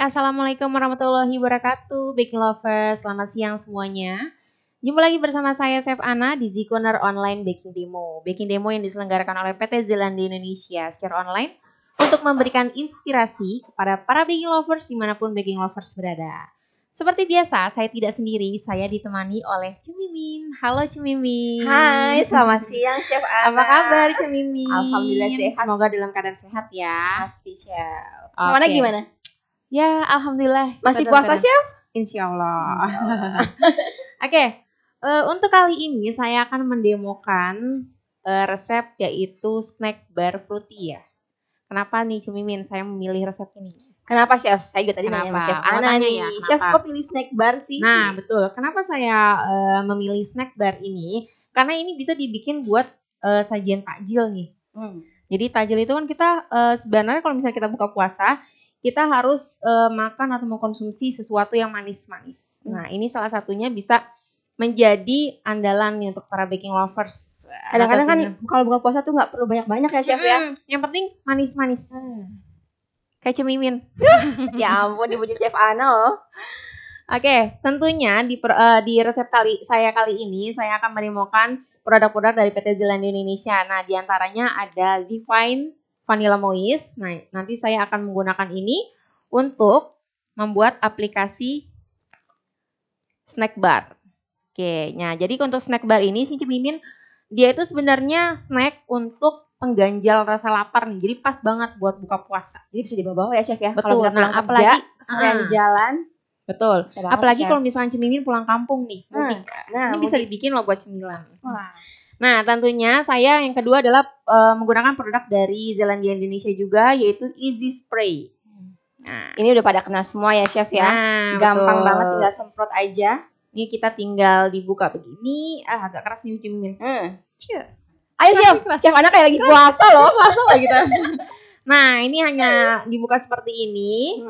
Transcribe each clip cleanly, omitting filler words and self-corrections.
Assalamualaikum warahmatullahi wabarakatuh, baking lovers. Selamat siang semuanya. Jumpa lagi bersama saya Chef Ana di Zikoner Online Baking Demo. Baking Demo yang diselenggarakan oleh PT Zeelandia Indonesia secara online untuk memberikan inspirasi kepada para baking lovers dimanapun baking lovers berada. Seperti biasa, saya tidak sendiri, saya ditemani oleh Cemimin. Halo Cemimin. Hai, selamat siang Chef Ana. Apa kabar Cemimin? Alhamdulillah sehat. Semoga dalam keadaan sehat ya. Pasti Chef. Oke. Gimana? Ya, alhamdulillah. Masih puasa Chef? Insya Allah. Oke, untuk kali ini saya akan mendemokan resep yaitu snack bar fruity ya. Kenapa nih Cemimin saya memilih resep ini? Kenapa Chef? Saya juga tadi nanya sama Chef Ana nih. Ya, Chef kok pilih snack bar sih? Nah betul, kenapa saya memilih snack bar ini? Karena ini bisa dibikin buat sajian takjil nih. Jadi takjil itu kan kita sebenarnya kalau misalnya kita buka puasa, kita harus makan atau mengkonsumsi sesuatu yang manis-manis. Nah ini salah satunya bisa menjadi andalan nih untuk para baking lovers. Kadang-kadang kan kalau buka puasa tuh nggak perlu banyak-banyak ya Chef ya. Yang penting manis-manis. Kayak Cemimin. Ya ampun, dipuji Chef Ana loh. Oke, tentunya di resep kali ini saya akan menemukan produk-produk dari PT Zeelandia Indonesia. Nah, diantaranya ada Zfine Vanilla Moist. Nah, nanti saya akan menggunakan ini untuk membuat aplikasi snack bar. Oke, nah jadi untuk snack bar ini sih Cemimin, dia itu sebenarnya snack untuk pengganjal rasa lapar nih. Jadi pas banget buat buka puasa. Jadi bisa dibawa ya Chef ya. Betul. Nah, apalagi sekalian jalan. Betul. Apalagi kalau misalnya Cemimin pulang kampung nih. Ini bisa dibikin loh buat cemilan. Wah. Nah, tentunya saya yang kedua adalah menggunakan produk dari Zeelandia Indonesia juga, yaitu Easy Spray. Nah, ini udah pada kenal semua ya Chef ya. Nah, gampang banget, tinggal semprot aja. Ini kita tinggal dibuka begini. Agak keras nih Cemimin. Ayo Chef, Chef Ana kayak lagi puasa loh. Puasa lah kita. Nah, ini hanya dibuka seperti ini.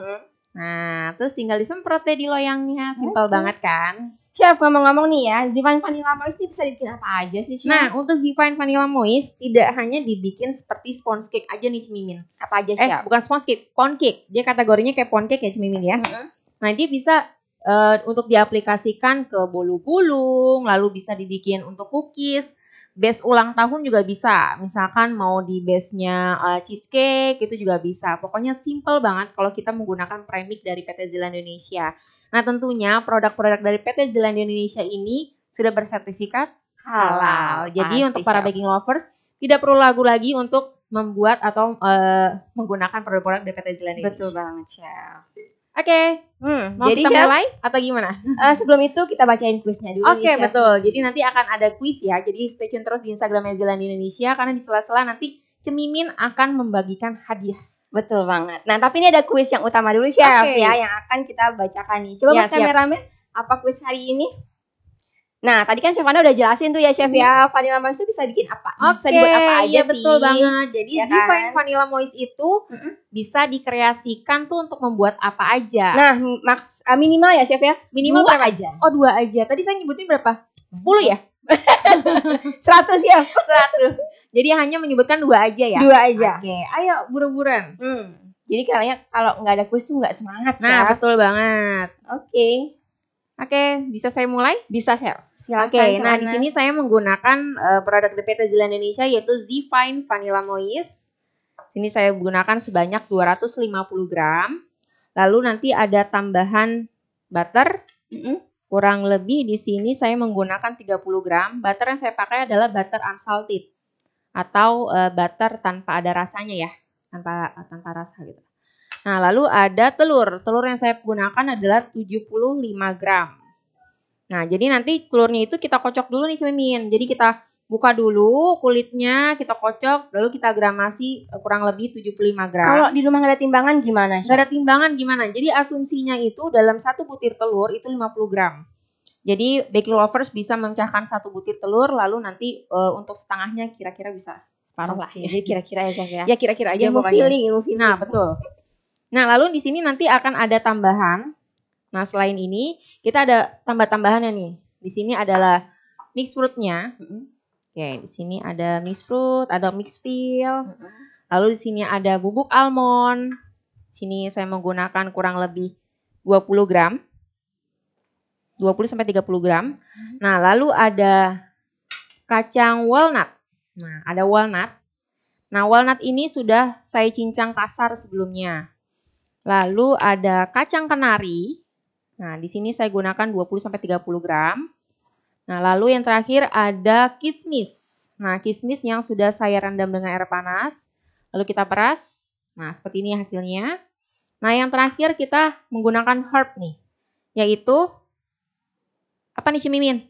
Nah, terus tinggal disemprot deh di loyangnya. Simpel banget kan? Chef, ngomong-ngomong nih ya, Zfine Vanilla Moist ini bisa dibikin apa aja sih, Chef? Nah, untuk Zfine Vanilla Moist tidak hanya dibikin seperti sponge cake aja nih Cemimin. Apa aja, Chef? Bukan sponge cake, pound cake. Dia kategorinya kayak pound cake ya Cemimin ya. Nah, dia bisa untuk diaplikasikan ke bolu bulung, lalu bisa dibikin untuk cookies. Base ulang tahun juga bisa. Misalkan mau di base-nya cheesecake itu juga bisa. Pokoknya simple banget kalau kita menggunakan premix dari PT Zeelandia Indonesia. Nah, tentunya produk-produk dari PT Zeelandia Indonesia ini sudah bersertifikat halal. Jadi untuk para baking lovers tidak perlu ragu lagi untuk membuat atau menggunakan produk-produk dari PT Zeelandia Indonesia. Betul banget, Chef. Oke, mau jadi kita mulai atau gimana? Sebelum itu kita bacain kuisnya dulu. Oke, betul. Jadi nanti akan ada kuis ya. Jadi stay tune terus di Instagramnya Zeelandia Indonesia karena di sela-sela nanti Cemimin akan membagikan hadiah. Betul banget. Nah, tapi ini ada kuis yang utama dulu Chef ya, yang akan kita bacakan nih. Coba Mas kameramen, apa kuis hari ini? Nah, tadi kan Chef Ana udah jelasin tuh ya Chef ya, Vanilla Moist itu bisa bikin apa? Bisa dibuat apa aja iya, sih? Betul banget. Jadi ya Zfine Vanilla Moist itu bisa dikreasikan tuh untuk membuat apa aja. Nah, minimal ya Chef ya? Minimal 2 aja. Oh, 2 aja. Tadi saya nyebutin berapa? 10 ya? 100 ya? 100. Jadi hanya menyebutkan 2 aja ya? 2 aja. Oke, ayo buru-buruan. Jadi kayaknya kalau nggak ada kuis tuh nggak semangat Chef. Nah, betul banget. Oke, bisa saya mulai? Bisa Chef. Silakan. Oke, nah di sini saya menggunakan produk dari PT Zeelandia Indonesia yaitu Zfine Vanilla Moist. Sini saya gunakan sebanyak 250 gram. Lalu nanti ada tambahan butter. Kurang lebih di sini saya menggunakan 30 gram. Butter yang saya pakai adalah butter unsalted atau butter tanpa ada rasanya ya, tanpa rasa gitu. Nah, lalu ada telur. Telur yang saya gunakan adalah 75 gram. Nah, jadi nanti telurnya itu kita kocok dulu nih Cemimin. Jadi kita buka dulu kulitnya, kita kocok, lalu kita gramasi kurang lebih 75 gram. Kalau di rumah nggak ada timbangan gimana? Nggak ada timbangan gimana? Jadi asumsinya itu dalam 1 butir telur itu 50 gram. Jadi baking lovers bisa memecahkan 1 butir telur, lalu nanti untuk setengahnya kira-kira bisa separuh lah. Jadi kira-kira ya Chef ya? Ya kira-kira aja ilmu pokoknya. Ilmu feeling. Nah, betul. Nah, lalu di sini nanti akan ada tambahan. Nah, selain ini kita ada tambah-tambahannya nih. Di sini adalah mix fruitnya. Oke, di sini ada mix fruit, ada mix feel. Lalu di sini ada bubuk almond, Sini saya menggunakan kurang lebih 20 gram. 20-30 gram. Nah, lalu ada kacang walnut. Nah, ada walnut. Nah, walnut ini sudah saya cincang kasar sebelumnya. Lalu ada kacang kenari. Nah, di sini saya gunakan 20-30 gram. Nah, lalu yang terakhir ada kismis. Nah, kismis yang sudah saya rendam dengan air panas. Lalu kita peras. Nah, seperti ini hasilnya. Nah, yang terakhir kita menggunakan herb nih. Yaitu, apa nih Cimimin?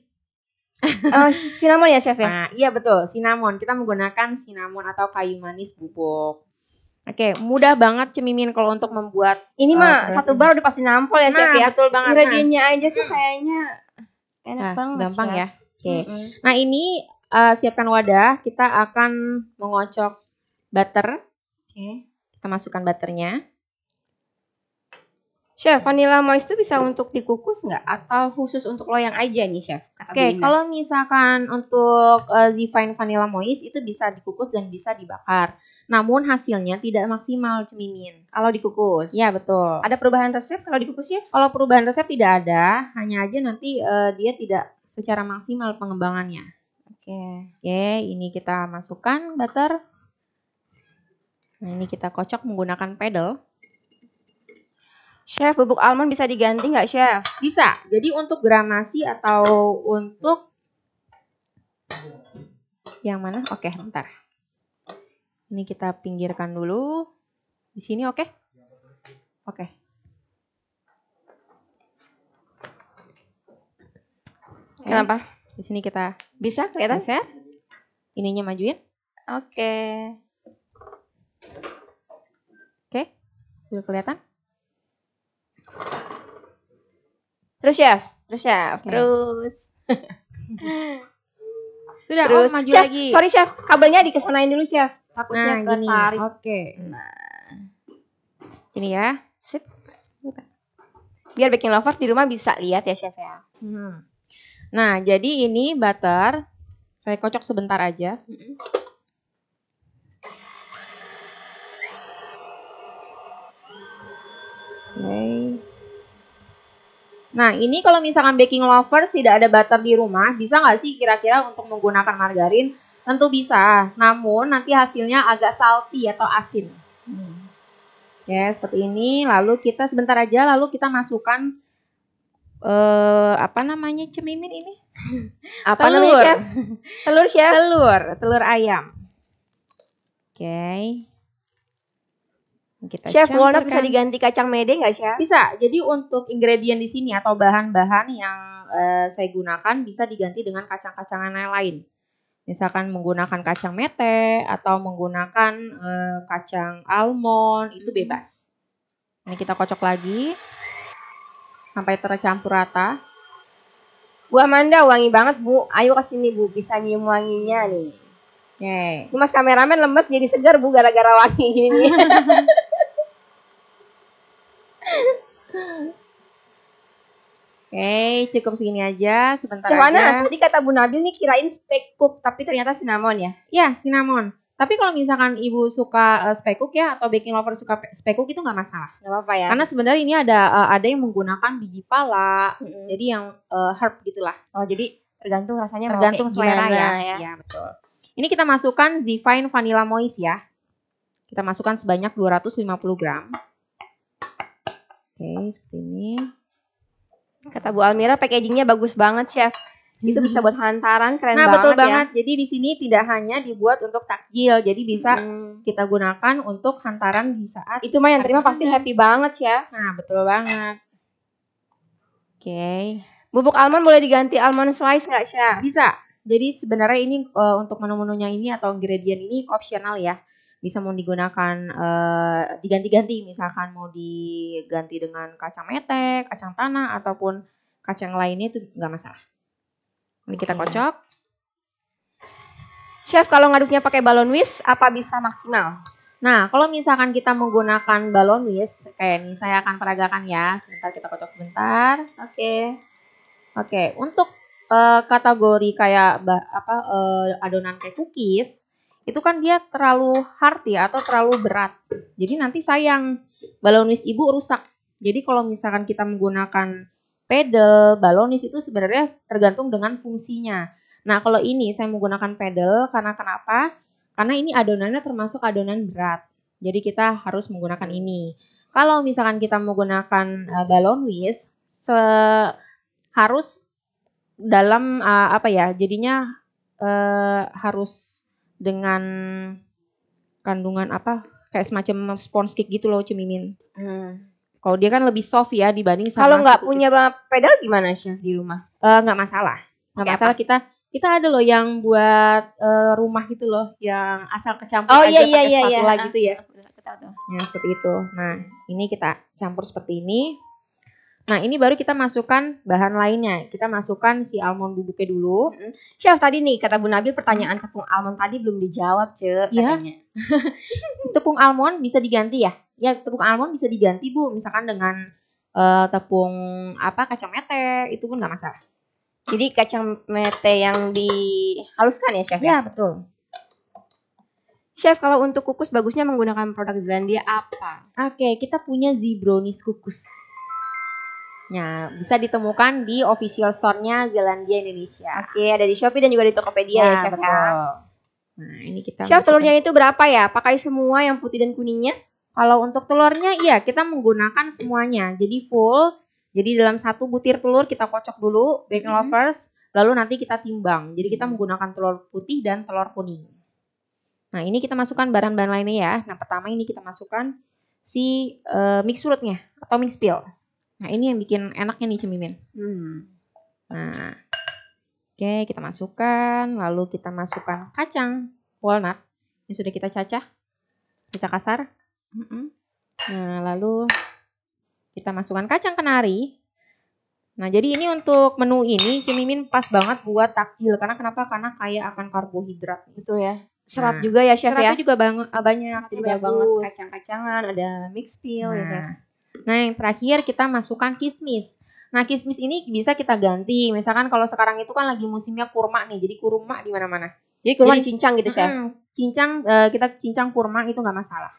Cinnamon ya, Chef ya? Nah, iya betul, cinnamon. Kita menggunakan cinnamon atau kayu manis bubuk. Oke, mudah banget Cimimin kalau untuk membuat. Ini mah satu bar udah pasti nampol ya, Chef ya? Betul banget. Ingredientnya aja tuh kayaknya enak banget. Gampang ya. Oke. Nah, ini siapkan wadah. Kita akan mengocok butter. Oke. Kita masukkan butternya. Chef, vanilla moist itu bisa untuk dikukus nggak? Atau khusus untuk loyang aja nih, Chef? Oke, kalau misalkan untuk Zifine Vanilla Moist itu bisa dikukus dan bisa dibakar. Namun hasilnya tidak maksimal, Cemimin. Kalau dikukus? Ya, betul. Ada perubahan resep kalau dikukus, Chef? Kalau perubahan resep tidak ada, hanya aja nanti dia tidak secara maksimal pengembangannya. Oke, ini kita masukkan butter. Nah, ini kita kocok menggunakan paddle. Chef, bubuk almond bisa diganti nggak, Chef? Bisa. Jadi untuk granasi atau untuk yang mana? Oke, bentar. Ini kita pinggirkan dulu. Di sini oke? Oke. Kenapa? Di sini kita bisa kelihatan? Bisa. Ininya majuin. Oke. Oke. Sudah kelihatan? Terus Chef. Terus. Sudah, terus. Maju Chef, lagi. Sorry Chef, kabelnya dikesanain dulu Chef. Takutnya gini. ketarik. Oke. Nah. Ini ya. Sip. Biar baking lovers di rumah bisa lihat ya Chef ya. Nah, jadi ini butter. Saya kocok sebentar aja. Oke. Nah, ini kalau misalkan baking lovers tidak ada butter di rumah, bisa nggak sih kira-kira untuk menggunakan margarin? Tentu bisa, namun nanti hasilnya agak salty atau asin. Ya, seperti ini. Lalu kita sebentar aja, lalu kita masukkan apa namanya Cemimin ini? Apa namanya Chef? Telur Chef? Telur ayam. Oke. Kita Chef, walnut bisa diganti kacang mede nggak, Chef? Bisa. Jadi untuk ingredient di sini atau bahan-bahan yang saya gunakan bisa diganti dengan kacang-kacangan yang lain. Misalkan menggunakan kacang mete atau menggunakan kacang almond, itu bebas. Ini kita kocok lagi sampai tercampur rata. Bu Amanda, wangi banget Bu. Ayo ke sini Bu, bisa nyium wanginya nih. Oke. Mas kameramen lemes jadi segar Bu gara-gara wangi ini. Oke, cukup segini aja, sebentar Cemana? aja. Tadi kata Bu Nabil nih kirain speck cook, tapi ternyata cinnamon ya? Iya, cinnamon. Tapi kalau misalkan Ibu suka speck cook ya, atau baking lover suka speck cook itu nggak masalah. Nggak apa-apa ya? Karena sebenarnya ini ada yang menggunakan biji pala, jadi yang herb gitulah. Oh, jadi tergantung rasanya tergantung selera ya. Iya, betul. Ini kita masukkan Zifine Vanilla Moist ya. Kita masukkan sebanyak 250 gram. Oke, seperti ini. Kata Bu Almira packagingnya bagus banget Chef. Itu bisa buat hantaran, keren banget. Nah, betul banget. Ya. Jadi di sini tidak hanya dibuat untuk takjil, jadi bisa kita gunakan untuk hantaran di saat itu mah yang terima pasti happy banget ya. Nah, betul banget. Oke. Bubuk almond boleh diganti almond slice nggak, Chef? Bisa. Jadi sebenarnya ini untuk menu-menunya ini atau ingredient ini opsional ya. Bisa mau digunakan diganti-ganti, misalkan mau diganti dengan kacang mete, kacang tanah ataupun kacang lainnya itu nggak masalah. Ini kita kocok. Chef, kalau ngaduknya pakai balon whisk apa bisa maksimal? Nah, kalau misalkan kita menggunakan balon whisk, kayak ini saya akan peragakan ya. Sebentar, kita kocok sebentar. Oke, untuk kategori kayak adonan kayak cookies, itu kan dia terlalu hard ya atau terlalu berat. Jadi nanti sayang. balonis ibu rusak. Jadi kalau misalkan kita menggunakan pedal, balonis itu sebenarnya tergantung dengan fungsinya. Nah, kalau ini saya menggunakan pedal karena kenapa? Karena ini adonannya termasuk adonan berat. Jadi kita harus menggunakan ini. Kalau misalkan kita menggunakan balonis, harus dalam jadinya harus dengan kandungan kayak semacam sponge cake gitu loh Cemimin. Kalau dia kan lebih soft ya dibanding sama. Kalau nggak punya pedal gimana sih di rumah? Nggak masalah. Nggak masalah kita ada loh yang buat rumah gitu loh, yang asal kecampur aja pakai spatula gitu ya. Ya seperti itu. Nah ini kita campur seperti ini. Nah ini baru kita masukkan bahan lainnya. Kita masukkan si almond bubuknya dulu. Chef tadi nih kata Bu Nabil pertanyaan tepung almond tadi belum dijawab katanya. Tepung almond bisa diganti ya? Ya tepung almond bisa diganti Bu. Misalkan dengan tepung kacang mete itu pun nggak masalah. Jadi kacang mete yang dihaluskan ya Chef? Ya betul. Chef kalau untuk kukus bagusnya menggunakan produk Zealandia apa? Oke, kita punya Zebrownies kukus. Nah, bisa ditemukan di official store-nya Zealandia Indonesia. Oke, ada di Shopee dan juga di Tokopedia ya Chef. Betul. Nah, ini kita Chef, telurnya itu berapa ya? Pakai semua yang putih dan kuningnya? Kalau untuk telurnya, iya kita menggunakan semuanya. Jadi full. Jadi dalam 1 butir telur kita kocok dulu, baking lovers. Lalu nanti kita timbang. Jadi kita menggunakan telur putih dan telur kuning. Nah, ini kita masukkan bahan-bahan lainnya ya. Nah, pertama ini kita masukkan si mix fruitnya atau mix peel. Nah, ini yang bikin enaknya nih Cemimin. Nah, oke kita masukkan. Lalu kita masukkan kacang walnut. Ini sudah kita cacah kasar. Nah, lalu kita masukkan kacang kenari. Nah, jadi ini untuk menu ini Cemimin pas banget buat takjil. Karena kenapa? Karena kaya akan karbohidrat. Betul ya. Serat juga ya Chef ya? Seratnya juga banyak. Jadi banyak banget kacang-kacangan, ada mix peel ya Chef. Nah, yang terakhir kita masukkan kismis. Nah, kismis ini bisa kita ganti. Misalkan kalau sekarang itu kan lagi musimnya kurma nih. Jadi kurma di mana-mana. Jadi kurma dicincang gitu, Chef. Kita cincang kurma itu nggak masalah.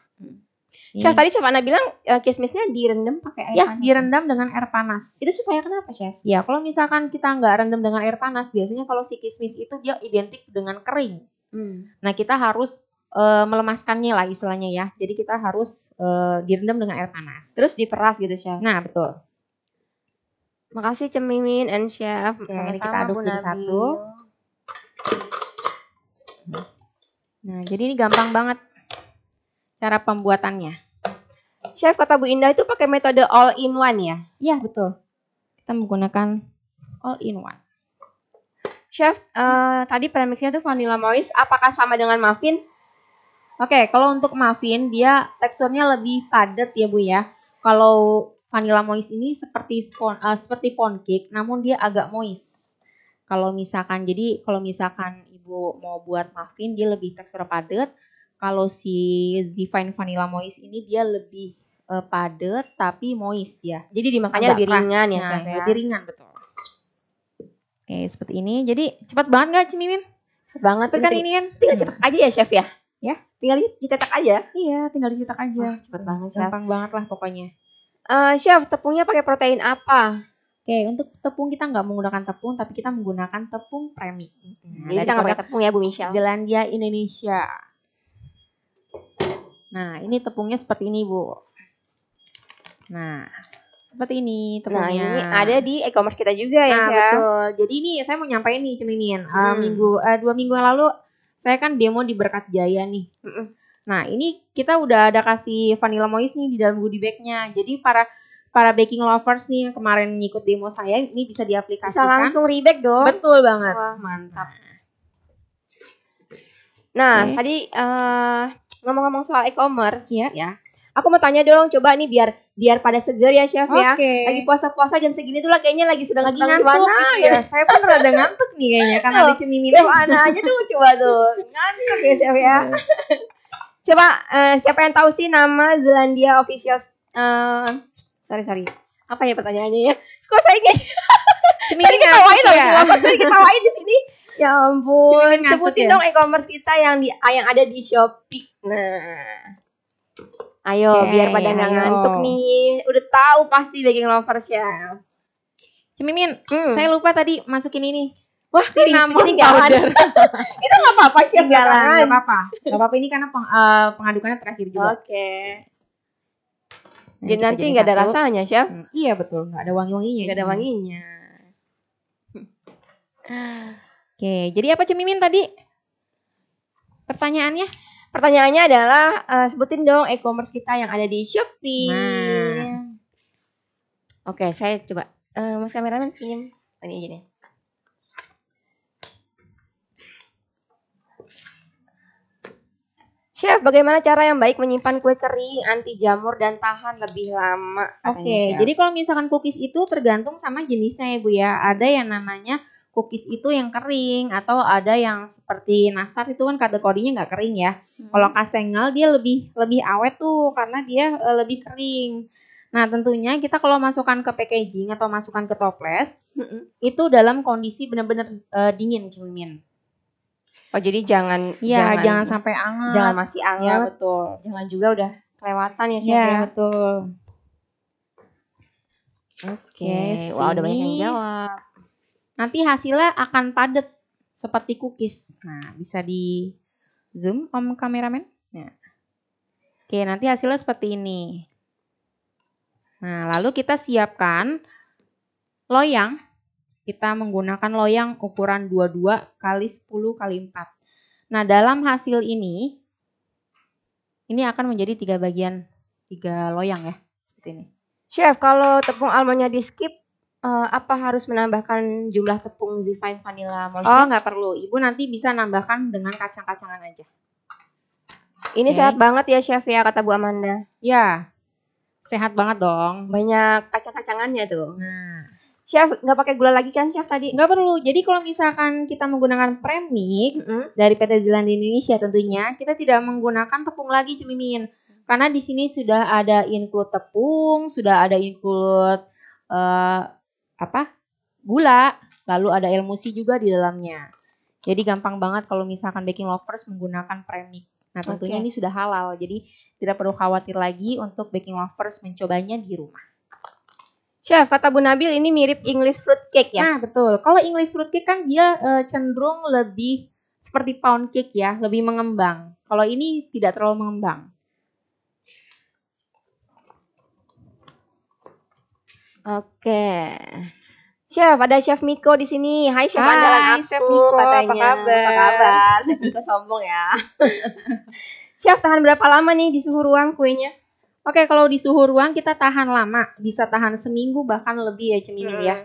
Chef, tadi Chef Ana bilang kismisnya direndam pakai air panas. Direndam dengan air panas. Itu supaya kenapa, Chef? Ya, kalau misalkan kita nggak rendam dengan air panas, biasanya kalau si kismis itu dia identik dengan kering. Nah, kita harus melemaskannya lah istilahnya ya. Jadi kita harus direndam dengan air panas. Terus diperas gitu Chef. Nah betul. Makasih Cemimin and Chef. Ini kita aduk jadi satu. Nah jadi ini gampang banget cara pembuatannya. Chef kata Bu Indah itu pakai metode all in one ya? Iya betul. Kita menggunakan all in one. Chef tadi premixnya tuh vanilla moist. Apakah sama dengan muffin? Oke, kalau untuk muffin dia teksturnya lebih padat ya Bu ya. Kalau vanilla moist ini seperti pound cake, namun dia agak moist. Kalau misalkan Ibu mau buat muffin dia lebih tekstur padat. Kalau si Zfine vanilla moist ini dia lebih padat tapi moist ya. Jadi dimakannya lebih ringan ya Chef ya. Lebih ringan betul. Oke, seperti ini. Jadi cepat banget nggak Cemimin? Cepat banget kan ini kan. Tinggal cetak aja ya Chef ya. Ya, tinggal dicetak aja. Iya, tinggal dicetak aja. Cepet banget, Chef. Gampang banget lah pokoknya. Chef, tepungnya pakai protein apa? Oke, untuk tepung kita nggak menggunakan tepung, tapi kita menggunakan tepung premix. Jadi kita nggak pakai tepung ya, Bu Michelle. Zealandia Indonesia. Nah, ini tepungnya seperti ini, Bu. Nah, seperti ini tepungnya. Nah, ini ada di e-commerce kita juga ya, Chef. Betul. Jadi ini saya mau nyampein nih, Cemimin. 2 minggu yang lalu saya kan demo di Berkat Jaya nih. Nah, ini kita udah ada kasih vanilla moist nih di dalam goodie bag-nya. Jadi para baking lovers nih yang kemarin ngikut demo saya, ini bisa diaplikasikan. Bisa langsung rebag dong. Betul banget. Wah, mantap. Nah, tadi ngomong-ngomong soal e-commerce ya. Aku mau tanya dong, coba nih biar pada seger ya Chef ya. Lagi puasa-puasa jam segini tuh lah kayaknya lagi sedang ngantuk ya. Saya pun rada ngantuk nih kayaknya karena ada Cemimin. Chef Ana aja tuh coba tuh. Ngantuk ya Chef ya. Coba siapa yang tahu sih nama Zealandia official sorry. Apa ya pertanyaannya ya? Kok saya ingat. Cemimin ketawain loh. Saya ketawain di sini. Ya ampun. Sebutin dong e-commerce kita yang ada di Shopee. Nah. Ayo, biar pada nggak ngantuk nih. Udah tahu pasti baking lovers ya. Cemimin, saya lupa tadi masukin ini. Wah, cinnamon powder. Itu nggak apa-apa, Chef. Nggak apa-apa. Nggak apa-apa, ini karena pengadukannya terakhir juga. Oke. Jadi nanti nggak ada rasanya, Chef. Iya, betul. Nggak ada wangi-wanginya. Nggak ada wanginya. Oke, jadi apa Cemimin tadi? Pertanyaannya? Pertanyaannya adalah sebutin dong e-commerce kita yang ada di Shopee. Oke, saya coba. Mas kameramen senyum. Ini aja nih. Chef, bagaimana cara yang baik menyimpan kue kering, anti jamur, dan tahan lebih lama? Oke, jadi kalau misalkan cookies itu tergantung sama jenisnya ya Bu ya. Ada yang namanya cookies itu yang kering, atau ada yang seperti nastar itu kan kategorinya nggak kering ya. Kalau kastengel dia lebih awet tuh karena dia lebih kering. Nah tentunya kita kalau masukkan ke packaging atau masukkan ke toples, itu dalam kondisi benar-benar dingin Cemimin. Oh jadi jangan sampai anget. Jangan masih anget. Ya betul. Jangan juga udah kelewatan ya Chef ya. Ya betul. Oke. Wah udah banyak yang jawab. Nanti hasilnya akan padat seperti cookies. Nah bisa di zoom om kameramen. Nah. Oke nanti hasilnya seperti ini. Nah lalu kita siapkan loyang. Kita menggunakan loyang ukuran 22 x 10 x 4. Nah, dalam hasil ini akan menjadi 3 bagian, 3 loyang ya, seperti ini. Chef, kalau tepung almondnya di skip, apa harus menambahkan jumlah tepung Zifine Vanilla Moist? Oh, nggak perlu. Ibu nanti bisa nambahkan dengan kacang-kacangan aja. Ini sehat banget ya, Chef ya, kata Bu Amanda. Ya, sehat banget dong. Banyak kacang-kacangannya tuh. Nah. Chef, nggak pakai gula lagi kan Chef tadi? Nggak perlu. Jadi kalau misalkan kita menggunakan premix dari PT Zeeland Indonesia tentunya kita tidak menggunakan tepung lagi Cemimin. Karena di sini sudah ada include tepung, sudah ada include gula, lalu ada emulsi juga di dalamnya. Jadi gampang banget kalau misalkan baking lovers menggunakan premix. Nah tentunya ini sudah halal, jadi tidak perlu khawatir lagi untuk baking lovers mencobanya di rumah. Chef, kata Bu Nabil ini mirip English fruit cake ya? Nah, betul. Kalau English fruit cake kan dia cenderung lebih seperti pound cake ya, lebih mengembang. Kalau ini tidak terlalu mengembang. Oke. Chef, ada Chef Miko di sini. Hai Chef andalan aku, Chef Miko, katanya. Apa kabar? Chef Miko sombong ya. Chef, tahan berapa lama nih di suhu ruang kuenya? Oke, kalau di suhu ruang kita tahan lama, bisa tahan seminggu bahkan lebih ya Cemimin ya.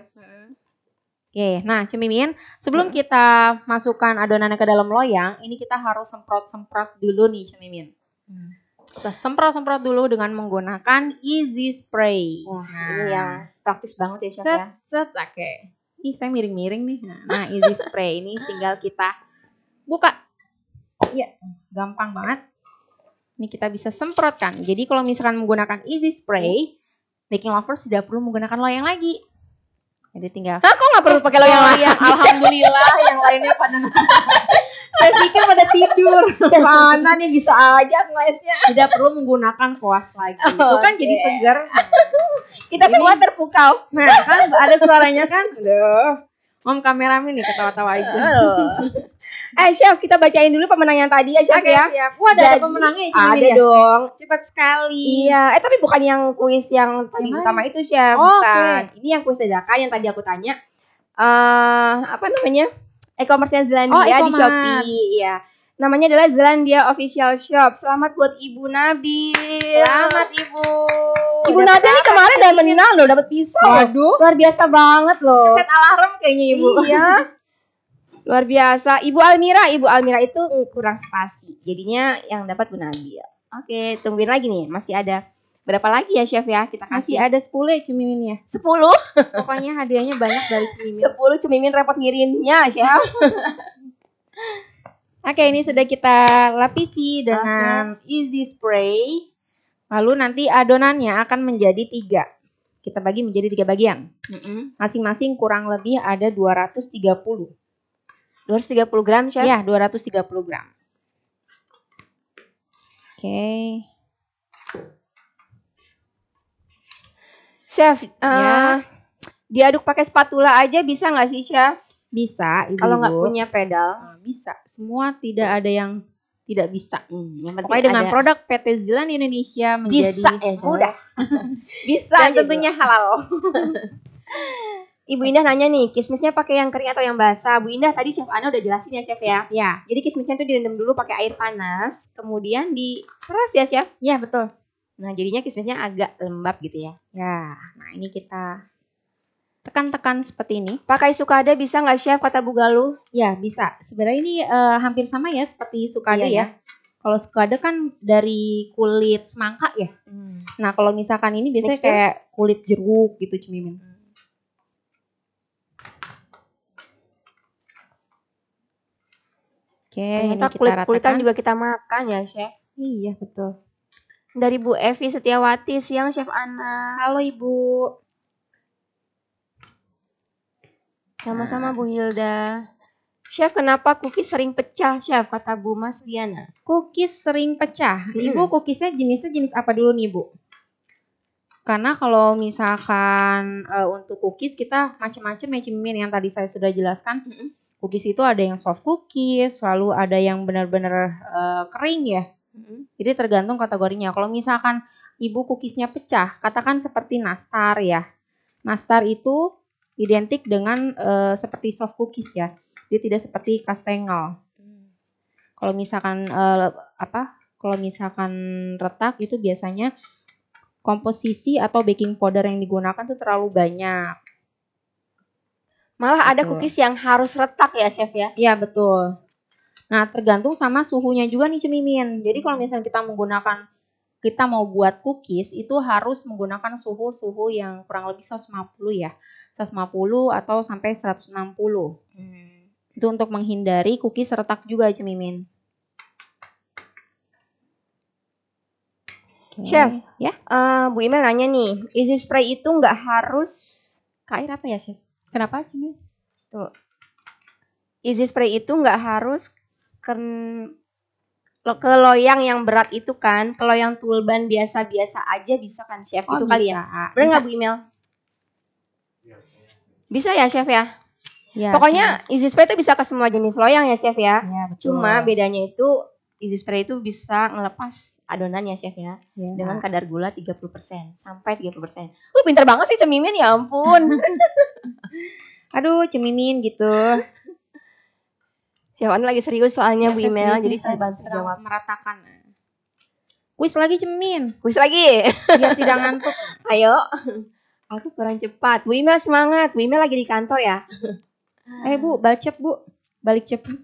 Oke, nah Cemimin, sebelum kita masukkan adonannya ke dalam loyang, ini kita harus semprot-semprot dulu nih Cemimin. Kita semprot-semprot dulu dengan menggunakan Easy Spray. Wah, ini yang praktis banget ya Chef ya. Oke. Ih, saya miring-miring nih. Nah, Easy Spray ini tinggal kita buka. Iya, gampang banget. Ini kita bisa semprotkan. Jadi kalau misalkan menggunakan Easy Spray, baking lovers tidak perlu menggunakan loyang lagi. Jadi tinggal. Kok nggak perlu pakai loyang lagi? Alhamdulillah, yang lainnya pada. Saya pikir pada tidur. Chef Ana nih bisa aja ngelesnya. Tidak perlu menggunakan kuas lagi. Itu kan jadi segar. Kita semua terpukau. Nah, kan ada suaranya kan? Aduh. Om kameramen nih ketawa-tawa aja. Chef, kita bacain dulu pemenang yang tadi ya Chef ya. Siap. Wah, ada pemenangnya ya Ada dong. Cepat sekali. Iya, tapi bukan yang kuis yang tadi utama itu Chef, bukan. Ini yang kuis dadakan yang tadi aku tanya. Apa namanya? E-commerce-nya Zealandia di Shopee. Iya. Namanya adalah Zealandia Official Shop. Selamat buat Ibu Nabil. Selamat Ibu. Ibu Nabil nih kemarin udah menang loh, dapat pisau. Waduh. Luar biasa banget loh. Set alarm kayaknya Ibu. Iya. Luar biasa. Ibu Almira itu kurang spasi. Jadinya yang dapat Bu Nabil. Oke, tungguin lagi nih. Masih ada berapa lagi ya Chef ya? Kita masih kasih. ada 10 ya Cemimin ya. 10? Pokoknya hadiahnya banyak dari Cemimin. 10 Cemimin repot ngirimnya Chef. Oke, ini sudah kita lapisi dengan Easy Spray. Lalu nanti adonannya akan menjadi 3. Kita bagi menjadi 3 bagian. Masing-masing kurang lebih ada 230. 230 gram, Chef? Ya, 230 gram. Oke. Chef, Ya. diaduk pakai spatula aja bisa nggak sih, Chef? Bisa, Ibu. Kalau nggak punya pedal. Bisa. Semua tidak ada yang tidak bisa. Yang penting Pokoknya dengan produk PT Zeeland Indonesia menjadi bisa ya, mudah. Bisa Dan gitu. tentunya halal. Ibu Indah nanya nih, kismisnya pakai yang kering atau yang basah? Bu Indah tadi Chef Ana udah jelasin ya, Chef ya. Ya. Jadi kismisnya itu direndam dulu pakai air panas, kemudian diperas ya, Chef. Ya, betul. Nah, jadinya kismisnya agak lembab gitu ya. Ya, nah ini kita tekan-tekan seperti ini. Pakai sukada bisa nggak, Chef, kata Bu Galuh? Ya, bisa. Sebenarnya ini hampir sama ya seperti sukada Iya, ya. Kalau sukada kan dari kulit semangka ya. Nah, kalau misalkan ini biasanya Mixture? kayak kulit jeruk gitu, Cemimin. Oke, Ternyata ini kita kulit-kulitan ratakan. juga kita makan ya, Chef. Iya, betul. Dari Bu Evi Setiawati, siang Chef Ana. Halo, Ibu. Sama-sama Bu Hilda. Chef, kenapa cookies sering pecah, Chef? Kata Bu Mas Liana. Cookies sering pecah. Ibu, cookiesnya jenisnya jenis apa dulu nih, Bu? Karena kalau misalkan untuk cookies kita macam-macam ya, Cimin, yang tadi saya sudah jelaskan. Cookies itu ada yang soft cookies, lalu ada yang benar-benar kering ya. Jadi tergantung kategorinya. Kalau misalkan Ibu cookiesnya pecah, katakan seperti nastar ya. Nastar itu identik dengan seperti soft cookies ya. Dia tidak seperti kastengel. Kalau misalkan kalau misalkan retak itu biasanya komposisi atau baking powder yang digunakan tuh terlalu banyak. Malah ada cookies yang harus retak ya, Chef ya? Iya, betul. Nah, tergantung sama suhunya juga nih, Cemimin. Jadi kalau misalnya kita mau buat cookies itu harus menggunakan suhu yang kurang lebih 150 ya. 150 atau sampai 160. Itu untuk menghindari cookies retak juga, Cemimin. Chef, ya. Bu Imel nanya nih, easy spray itu nggak harus air apa ya, Chef? Kenapa, Cemimin? Tuh, easy spray itu nggak harus ke loyang yang berat itu kan, ke loyang tulban biasa-biasa aja bisa kan, Chef? Itu bisa. kali ya? Benar nggak Bu Imel? Bisa ya, Chef ya? Ya, pokoknya easy spray itu bisa ke semua jenis loyang ya, Chef ya? Ya, betul. Cuma bedanya itu easy spray itu bisa ngelepas adonan ya, Chef ya? Dengan kadar gula 30% sampai 30%. Pinter banget sih Cemimin, ya ampun. Aduh, Cemimin gitu. Chef Ana lagi serius soalnya, Bu saya Imel, serius jadi nih, saya bantu sedang jawab. meratakan. Kuis lagi, Cemimin. Kuis lagi. Biar tidak ngantuk. Ayo. Aku kurang cepat. Bu Imel semangat. Bu Imel lagi di kantor ya. Bu, bacep, Bu. Balik cepat.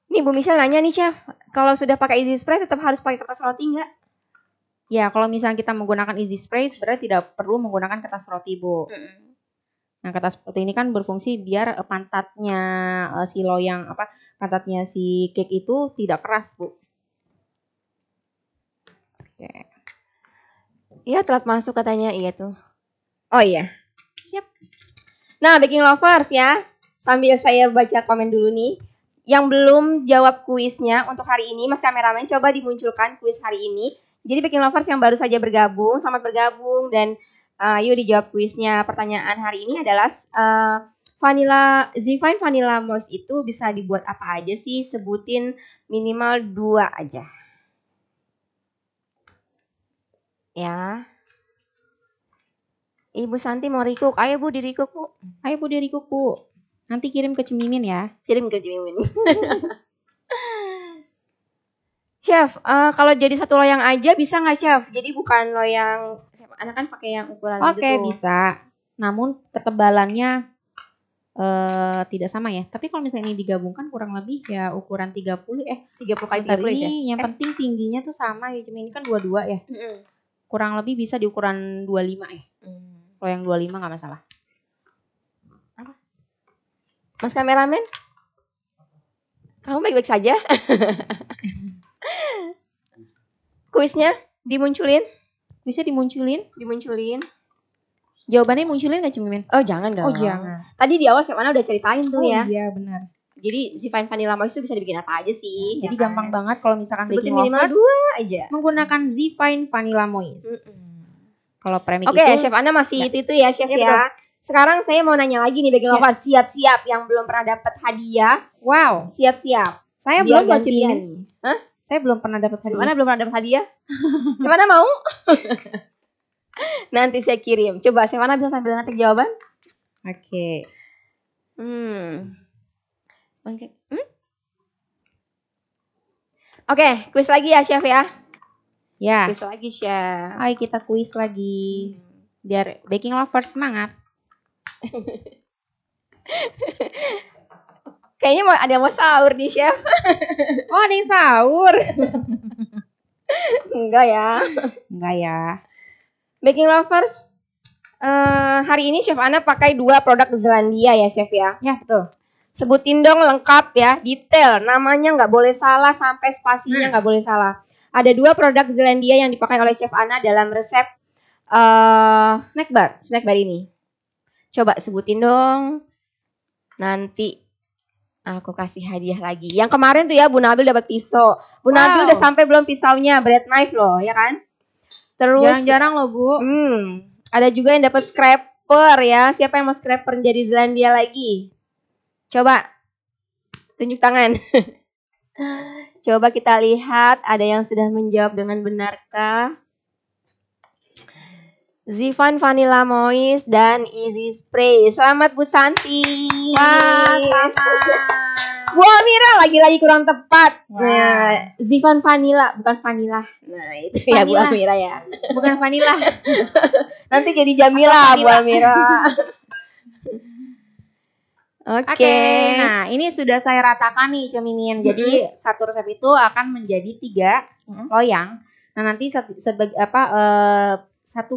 Nih Bu Michelle nanya nih, Chef. Kalau sudah pakai easy spray tetap harus pakai kertas roti nggak? Ya, kalau misalnya kita menggunakan easy spray sebenarnya tidak perlu menggunakan kertas roti, Bu. Nah, kertas roti ini kan berfungsi biar pantatnya si loyang pantatnya si cake itu tidak keras, Bu. Oke. Iya, telat masuk katanya. Iya tuh. Oh iya. Siap. Nah, baking lovers ya. Sambil saya baca komen dulu nih. Yang belum jawab kuisnya untuk hari ini, Mas kameramen coba dimunculkan kuis hari ini. Jadi baking lovers yang baru saja bergabung, selamat bergabung dan yuk dijawab kuisnya. Pertanyaan hari ini adalah Zifine Vanilla Moist itu bisa dibuat apa aja sih? Sebutin minimal 2 aja. Ya. Ibu Santi mau recook. Ayo Bu, di recook Bu. Ayo Bu, di recook Bu. Nanti kirim ke Cemimin ya. Kirim ke Cemimin. Chef, kalau jadi satu loyang aja bisa nggak, Chef? Jadi bukan loyang, anak kan pakai yang ukuran gitu. Oke, bisa. Namun ketebalannya tidak sama ya. Tapi kalau misalnya ini digabungkan kurang lebih ya ukuran 30 kali 30 ya. Yang penting tingginya tuh sama ya. Cuma ini kan 22 ya. Kurang lebih bisa di ukuran 25 ya. Kalau yang 25 nggak masalah. Apa? Mas kameramen? Kamu baik-baik saja? Kuisnya dimunculin? Bisa dimunculin? Dimunculin. Jawabannya munculin nggak, Cemimin? Oh, jangan dong. Oh, jangan. Tadi di awal Mana udah ceritain tuh ya. Oh iya, benar. Jadi Zifine Vanilla Moist itu bisa dibikin apa aja sih? Jadi gampang banget kalau misalkan sebutin baking minimal lovers 2 aja. menggunakan Zifine Vanilla Moist. Kalau premix Oke, Chef Ana masih itu ya, Chef ya. Sekarang saya mau nanya lagi nih, baking lovers, siap-siap yang belum pernah dapat hadiah. Wow, siap-siap. Saya Biar belum gantian. Hah? Saya belum pernah dapat hadiah. Chef Ana belum pernah dapat hadiah? Chef Ana mau? Nanti saya kirim. Coba Chef Ana bisa sambil ngetik jawaban. Oke. Oke, kuis lagi ya, Chef ya. Ya. Kuis lagi, Chef. Ayo kita kuis lagi. Biar baking lovers semangat. Kayaknya ada yang mau sahur nih, Chef. Oh, ada yang sahur. Enggak ya. Enggak ya. Baking lovers, hari ini Chef Ana pakai 2 produk Zelandia ya, Chef ya. Ya, betul. Sebutin dong lengkap ya, detail. Namanya nggak boleh salah, sampai spasinya nggak boleh salah. Ada 2 produk Zelandia yang dipakai oleh Chef Ana dalam resep snack bar ini. Coba sebutin dong. Nanti aku kasih hadiah lagi. Yang kemarin tuh ya Bu Nabil dapat pisau. Bu Nabil udah sampai belum pisaunya, bread knife loh, ya kan? Terus jarang-jarang loh, Bu. Ada juga yang dapat scraper ya. Siapa yang mau scraper jadi Zelandia lagi? Coba tunjuk tangan. Coba kita lihat ada yang sudah menjawab dengan benarkah? Zifan Vanilla Moist dan Easy Spray. Selamat Bu Santi. Wah, selamat. Bu Amira lagi-lagi kurang tepat. Nah, Zifan Vanilla bukan vanilla. Nah, itu vanilla. Ya Bu Amira ya. Bukan vanilla. Nanti jadi Jamila Bu Amira. Oke. Nah ini sudah saya ratakan nih Cemimin. Jadi satu resep itu akan menjadi 3 loyang. Nah nanti satu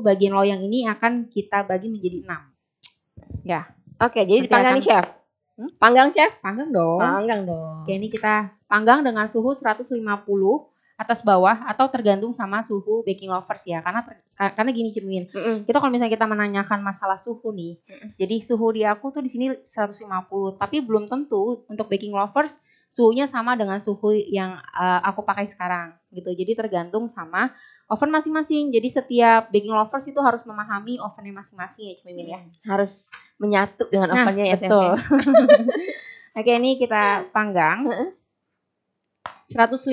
bagian loyang ini akan kita bagi menjadi 6. Ya. Oke, jadi dipanggang nih Chef. Panggang Chef? Panggang dong. Panggang dong. Oke, ini kita panggang dengan suhu 150 atas bawah atau tergantung sama suhu baking lovers ya. Karena gini Cemimin. Kita kalau misalnya kita menanyakan masalah suhu nih. Jadi suhu di aku tuh di sini 150, tapi belum tentu untuk baking lovers suhunya sama dengan suhu yang aku pakai sekarang gitu. Jadi tergantung sama oven masing-masing. Jadi setiap baking lovers itu harus memahami ovennya masing-masing ya Cemimin ya. Harus menyatu dengan ovennya ya. Betul. Oke, ini kita panggang 150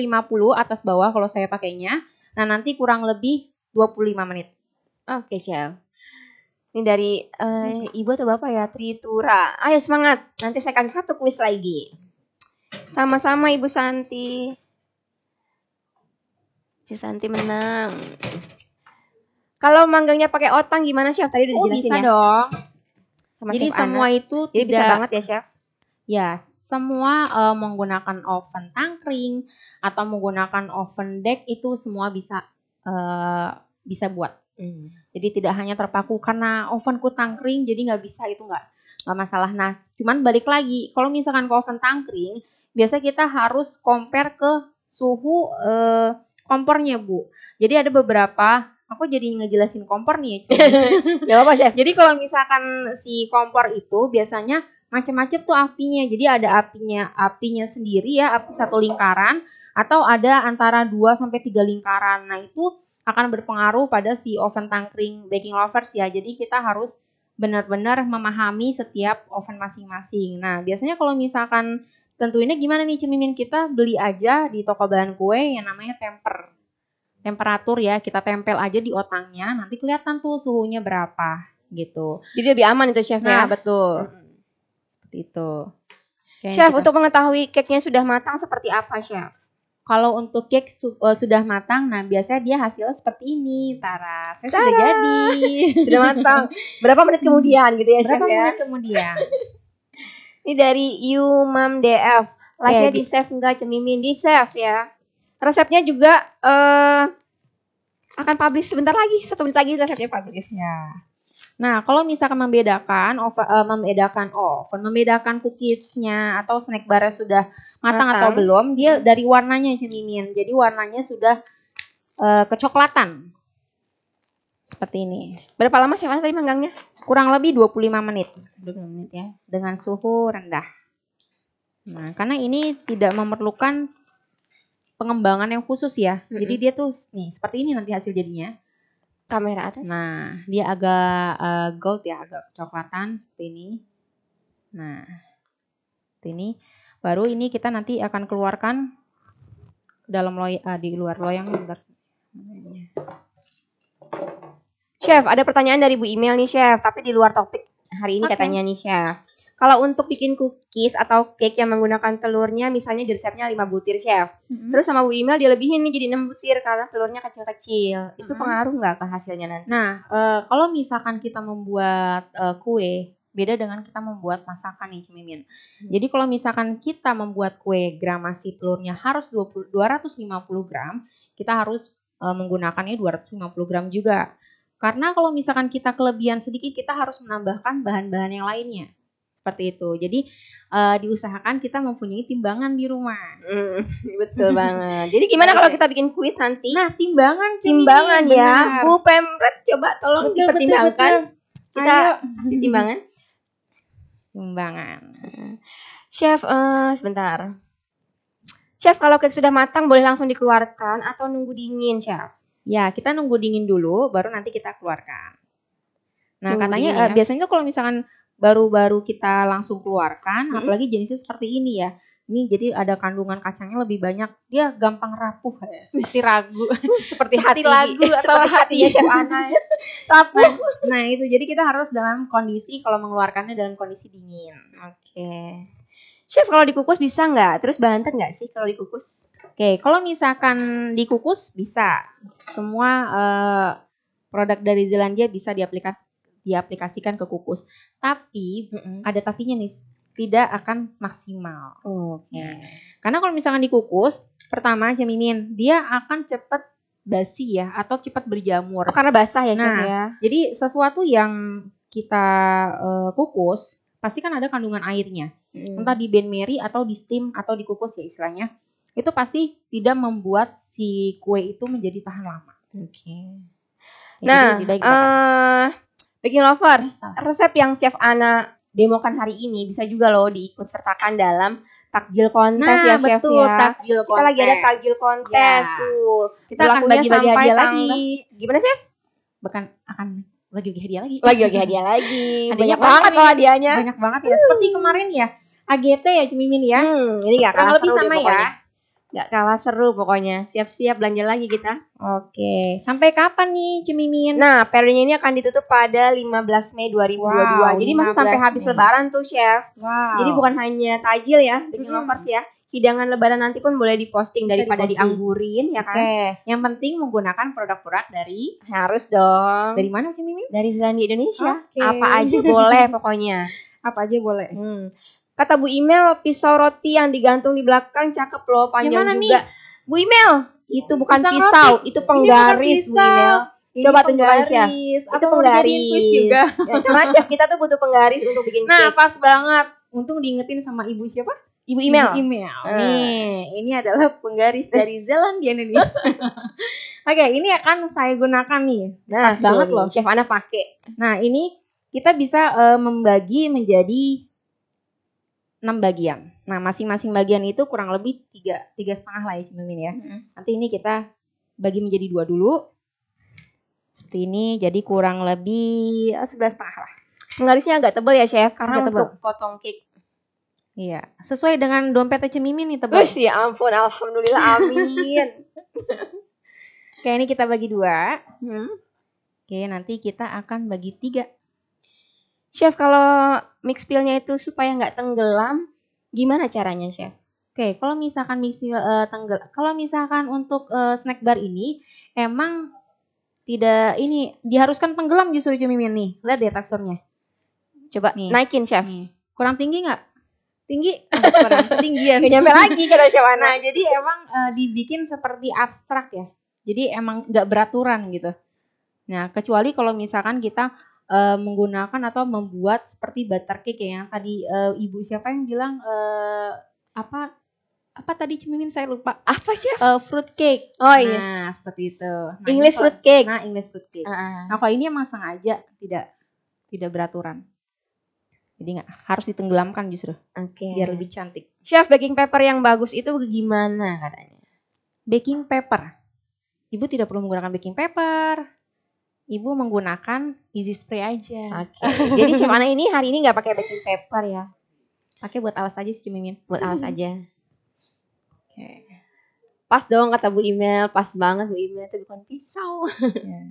atas bawah kalau saya pakainya. Nah, nanti kurang lebih 25 menit. Oke, Chef. Ini dari Ibu atau Bapak ya? Tritura. Ayo semangat. Nanti saya kasih 1 kuis lagi. Sama-sama Ibu Santi. Ci Santi menang. Kalau manggangnya pakai otang gimana, Chef? Tadi udah dijelasin bisa ya. Dong. Sama jadi Chef semua Ana. itu jadi bisa banget ya, Chef? Ya, semua menggunakan oven tangkring atau menggunakan oven deck itu semua bisa buat. Jadi tidak hanya terpaku karena ovenku tangkring jadi nggak bisa, itu nggak masalah. Nah, cuman balik lagi kalau misalkan ke oven tangkring, biasa kita harus compare ke suhu kompornya Bu. Jadi ada beberapa, aku jadi ngejelasin kompor nih ya. Gak apa-apa Chef. Jadi kalau misalkan si kompor itu biasanya macam-macam tuh apinya. Jadi ada apinya sendiri ya, api 1 lingkaran atau ada antara 2 sampai 3 lingkaran. Nah, itu akan berpengaruh pada si oven tangkring baking lovers ya. Jadi kita harus benar-benar memahami setiap oven masing-masing. Nah, biasanya kalau misalkan tentuinnya gimana nih Cemimin, kita beli aja di toko bahan kue yang namanya temper. Temperatur ya, kita tempel aja di otangnya, nanti kelihatan tuh suhunya berapa gitu. Jadi lebih aman itu Chef ya. Nah, betul. Itu. Chef, untuk mengetahui cake-nya sudah matang seperti apa, Chef? Kalau untuk cake sudah matang, nah biasanya dia hasilnya seperti ini, Tara. Saya sudah jadi. Sudah matang. Berapa menit kemudian gitu ya, Chef ya? Berapa menit kemudian? Ini dari Umam DF. Live-nya di save enggak Cemimin? Di save ya. Resepnya juga akan publish sebentar lagi. 1 menit lagi resepnya publish. Ya. Nah, kalau misalkan membedakan cookiesnya atau snack barnya sudah matang atau belum, dia dari warnanya Cemimin. Jadi warnanya sudah kecoklatan. Seperti ini. Berapa lama Chef Ana tadi manggangnya? Kurang lebih 25 menit. 25 menit ya. Dengan suhu rendah. Nah, karena ini tidak memerlukan pengembangan yang khusus ya. Jadi dia tuh nih seperti ini nanti hasil jadinya. Kamera atas. Nah, dia agak gold ya, agak coklatan seperti ini. Nah, seperti ini. Baru ini kita nanti akan keluarkan ke dalam di luar loyang. Bentar. Chef, ada pertanyaan dari Bu Email nih Chef, tapi di luar topik hari ini katanya nih Chef. Kalau untuk bikin cookies atau cake yang menggunakan telurnya, misalnya di resepnya 5 butir Chef. Terus sama Bu Email dia lebihin nih jadi 6 butir karena telurnya kecil-kecil. Itu pengaruh nggak ke hasilnya nanti? Nah, kalau misalkan kita membuat kue, beda dengan kita membuat masakan nih Cemimin. Jadi kalau misalkan kita membuat kue gramasi telurnya harus 250 gram, kita harus menggunakannya 250 gram juga. Karena kalau misalkan kita kelebihan sedikit, kita harus menambahkan bahan-bahan yang lainnya. Seperti itu. Jadi diusahakan kita mempunyai timbangan di rumah. Betul banget. Jadi gimana kalau kita bikin kuis nanti? Nah, timbangan ya. Bu Pemret coba tolong dipertimbangkan. Kita timbangan. Timbangan. Chef, sebentar. Chef, kalau cake sudah matang boleh langsung dikeluarkan atau nunggu dingin, Chef? Ya, kita nunggu dingin dulu, baru nanti kita keluarkan. Nah, nunggu katanya biasanya tuh kalau misalkan baru-baru kita langsung keluarkan, apalagi jenisnya seperti ini ya. Ini jadi ada kandungan kacangnya lebih banyak, dia gampang rapuh ya, seperti ragu, seperti hati lagu atau hatinya Chef Ana. Rapuh. Nah, itu jadi kita harus dalam kondisi kalau mengeluarkannya dalam kondisi dingin. Oke. Chef, kalau dikukus bisa nggak? Terus bantet nggak sih kalau dikukus? Oke, kalau misalkan dikukus bisa. Semua produk dari Zelandia bisa diaplikasikan ke kukus. Tapi ada tapinya nih, tidak akan maksimal. Oke. Karena kalau misalkan dikukus, pertama Cemimin, dia akan cepat basi ya atau cepat berjamur. Karena basah ya, Chef ya. Jadi sesuatu yang kita kukus pasti kan ada kandungan airnya. Entah di bain-marie atau di steam atau dikukus ya istilahnya. Itu pasti tidak membuat si kue itu menjadi tahan lama. Oke. Nah, Baking Lovers, resep yang Chef Ana demokan hari ini bisa juga loh diikut sertakan dalam takjil kontes ya Chef betul, ya. Takjil kita lagi ada takjil kontes tuh. Kita akan bagi-bagi hadiah lagi. Gimana Chef? Akan bagi-bagi hadiah lagi. Bagi-bagi hadiah lagi. Banyak banget loh hadiahnya. Banyak banget ya. Seperti kemarin ya. AGT ya Cemimin ya. Ini gak kalah lebih sama ya. Gak kalah seru pokoknya. Siap-siap belanja lagi kita. Oke. Sampai kapan nih Cemimin? Nah, periodenya ini akan ditutup pada 15 Mei 2022. Jadi masih sampai habis Lebaran tuh Chef. Jadi bukan hanya takjil ya, Baking Lovers ya. Hidangan Lebaran nanti pun boleh diposting daripada dianggurin ya kan. Yang penting menggunakan produk-produk dari. Harus dong. Dari mana Cemimin? Dari Zelandia Indonesia. Apa aja boleh pokoknya. Apa aja boleh. Kata Bu Email, pisau roti yang digantung di belakang cakep loh, panjang juga. Nih? Bu Email, itu bukan pisau, itu penggaris Bu Email. Coba tunjukkan Chef. Itu penggaris juga. Ya, karena Chef kita tuh butuh penggaris untuk bikin cake. Nah, pas banget. Untung diingetin sama Ibu siapa? Ibu Email. Nih, ini adalah penggaris dari Zelandia Indonesia. Oke, ini akan saya gunakan nih. Pas banget loh, Chef Ana pakai. Nah, ini kita bisa membagi menjadi 6 bagian. Nah, masing-masing bagian itu kurang lebih 3,5 lah ya Cemimin ya. Nanti ini kita bagi menjadi 2 dulu. Seperti ini, jadi kurang lebih 11,5 lah. Penggarisnya agak tebal ya Chef, karena untuk potong cake. Iya, sesuai dengan dompetnya Cemimin nih tebal. Ya ampun, alhamdulillah, amin. Oke, ini kita bagi 2. Oke, nanti kita akan bagi 3. Chef, kalau mix pilnya itu supaya nggak tenggelam, gimana caranya, Chef? Oke, kalau misalkan kalau misalkan untuk snack bar ini emang tidak ini diharuskan tenggelam justru Cemimin nih. Lihat deh teksturnya. Coba nih, naikin, Chef. Nih. Kurang tinggi nggak? Tinggi? Kurang ketinggian. Gak nyampe lagi kata Chef Ana. Nah, jadi emang dibikin seperti abstrak ya. Jadi emang nggak beraturan gitu. Nah, kecuali kalau misalkan kita menggunakan atau membuat seperti butter cake ya, yang tadi ibu siapa yang bilang apa tadi Cemimin saya lupa. Apa Chef? Fruit cake. Oh iya. Nah, seperti itu. Nah, English fruit cake. Nah, English fruit cake. Nah, kalau ini emang sengaja tidak beraturan. Jadi nggak harus ditenggelamkan justru. Biar lebih cantik. Chef, baking paper yang bagus itu gimana katanya? Baking paper. Ibu tidak perlu menggunakan baking paper. Ibu menggunakan easy spray aja. Oke. Jadi Chef Ana ini hari ini nggak pakai baking paper ya? Pakai buat alas aja sih Mimin. Buat alas aja. Oke. Pas dong kata Bu Imel, pas banget Bu Imel itu bukan pisau. Ya.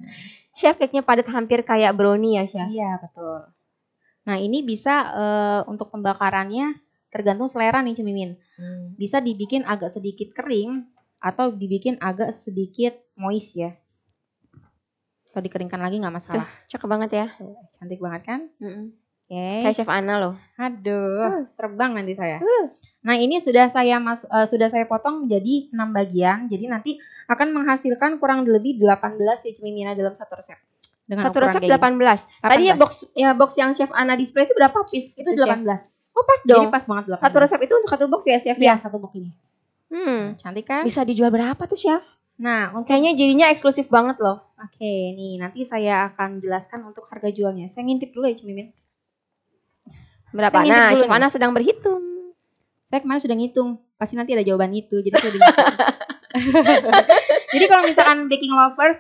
Chef, cake-nya padat hampir kayak brownie ya, Chef? Iya, betul. Nah, ini bisa untuk pembakarannya tergantung selera nih Cemimin. Bisa dibikin agak sedikit kering atau dibikin agak sedikit moist ya. Kalau dikeringkan lagi nggak masalah. Cakep banget ya. Cantik banget kan? Oke. Kayak Chef Ana loh. Aduh, terbang nanti saya. Nah, ini sudah saya potong menjadi 6 bagian. Jadi nanti akan menghasilkan kurang lebih 18 ya Cemimina dalam satu resep. Dengan satu resep 18. Tadi ya box yang Chef Ana display itu berapa piece? Itu 18. Oh, pas dong. Jadi pas banget 18. Satu resep itu untuk satu box ya, Chef? Iya, satu box ini. Cantik kan? Bisa dijual berapa tuh, Chef? Nah, kayaknya jadinya eksklusif banget loh. Oke, nih nanti saya akan jelaskan untuk harga jualnya. Saya ngintip dulu ya, Cemimin. Berapa? Nah, Chef Ana sedang berhitung. Saya kemarin sudah ngitung. Pasti nanti ada jawaban itu. Jadi saya udah ngitung. Jadi kalau misalkan baking lovers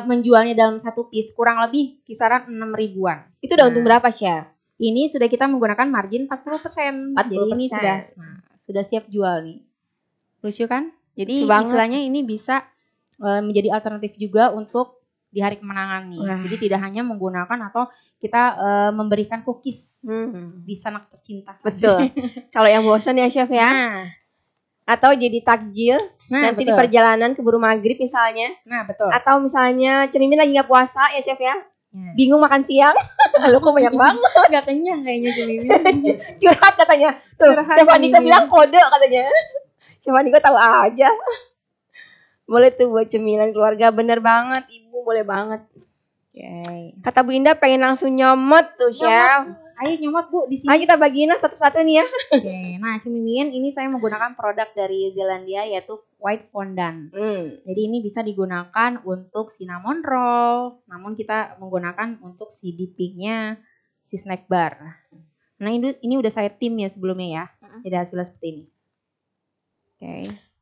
menjualnya dalam satu piece kurang lebih kisaran 6 ribuan. Itu udah untung berapa, Chef? Ini sudah kita menggunakan margin 40%. 40%. Jadi ini sudah siap jual nih. Lucu kan? Jadi istilahnya ini bisa menjadi alternatif juga untuk di hari kemenangan nih. Jadi tidak hanya menggunakan atau kita memberikan cookies di sanak tercinta. Betul. Kalau yang bosan ya Chef ya. Atau jadi takjil nanti di perjalanan keburu maghrib misalnya. Nah betul. Atau misalnya Cemimin lagi nggak puasa ya Chef ya. Bingung makan siang. Lalu kok banyak banget. Gak kenyang kayaknya Cemimin. Curhat katanya. Tuh Chef Andika bilang kode katanya. Chef Andika tahu aja. Boleh tuh buat cemilan keluarga, bener banget Ibu, boleh banget. Kata Bu Indah pengen langsung nyomot tuh Chef. Ayo nyomot Bu di sini. Ayo kita bagiin satu-satu nih ya. Nah Cemimin ini saya menggunakan produk dari Zealandia yaitu white fondant. Jadi ini bisa digunakan untuk cinnamon roll, namun kita menggunakan untuk si dippingnya si snack bar. Nah ini udah saya tim ya sebelumnya ya. Jadi hasilnya seperti ini.